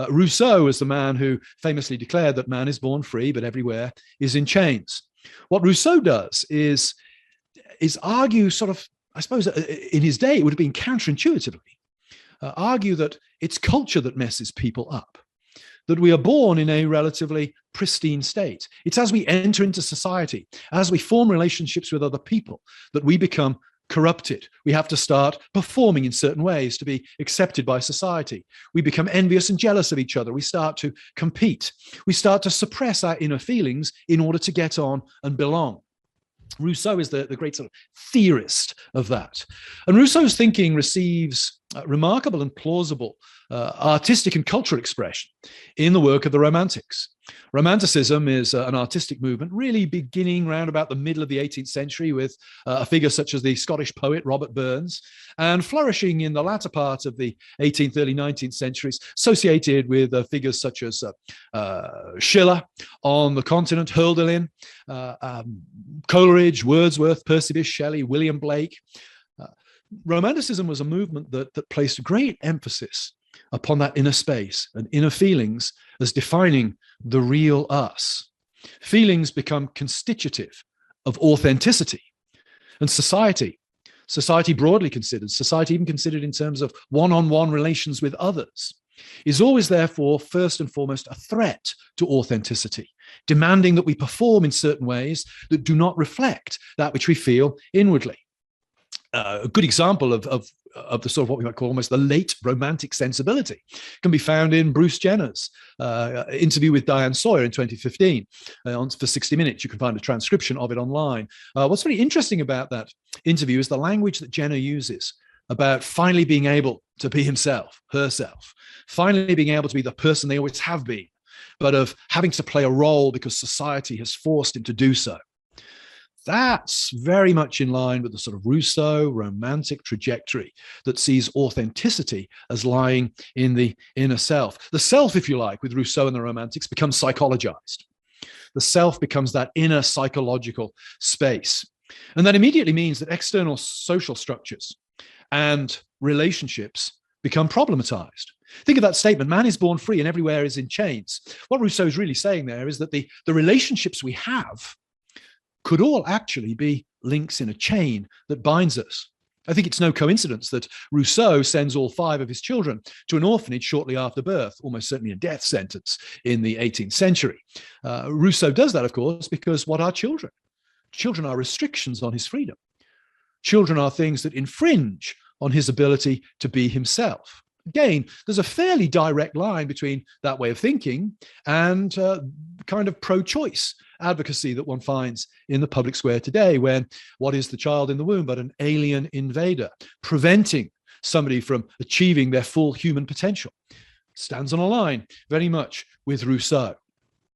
Rousseau was the man who famously declared that man is born free, but everywhere is in chains. What Rousseau does is argue sort of, I suppose in his day, it would have been counterintuitively, argue that it's culture that messes people up, that we are born in a relatively pristine state. It's as we enter into society, as we form relationships with other people, that we become corrupted. We have to start performing in certain ways to be accepted by society. We become envious and jealous of each other. We start to compete. We start to suppress our inner feelings in order to get on and belong. Rousseau is the great sort of theorist of that. And Rousseau's thinking receives remarkable and plausible artistic and cultural expression in the work of the Romantics. Romanticism is an artistic movement really beginning around about the middle of the 18th century with a figure such as the Scottish poet Robert Burns, and flourishing in the latter part of the 18th, early 19th centuries, associated with figures such as Schiller on the continent, Hölderlin, Coleridge, Wordsworth, Percy Bysshe Shelley, William Blake. Romanticism was a movement that placed great emphasis upon that inner space and inner feelings as defining the real us. Feelings become constitutive of authenticity. And society broadly considered, society even considered in terms of one-on-one relations with others, is always therefore first and foremost a threat to authenticity, demanding that we perform in certain ways that do not reflect that which we feel inwardly. A good example of the sort of what we might call almost the late romantic sensibility can be found in Bruce Jenner's interview with Diane Sawyer in 2015 for 60 Minutes. You can find a transcription of it online. What's really interesting about that interview is the language that Jenner uses about finally being able to be himself, herself, finally being able to be the person they always have been, but of having to play a role because society has forced him to do so. That's very much in line with the sort of Rousseau romantic trajectory that sees authenticity as lying in the inner self. The self, if you like, with Rousseau and the Romantics becomes psychologized. The self becomes that inner psychological space. And that immediately means that external social structures and relationships become problematized. Think of that statement, man is born free and everywhere is in chains. What Rousseau is really saying there is that the relationships we have could all actually be links in a chain that binds us. I think it's no coincidence that Rousseau sends all 5 of his children to an orphanage shortly after birth, almost certainly a death sentence in the 18th century. Rousseau does that, of course, because what are children? Children are restrictions on his freedom. Children are things that infringe on his ability to be himself. Again, there's a fairly direct line between that way of thinking and kind of pro-choice advocacy that one finds in the public square today, when what is the child in the womb but an alien invader, preventing somebody from achieving their full human potential? Stands on a line very much with Rousseau.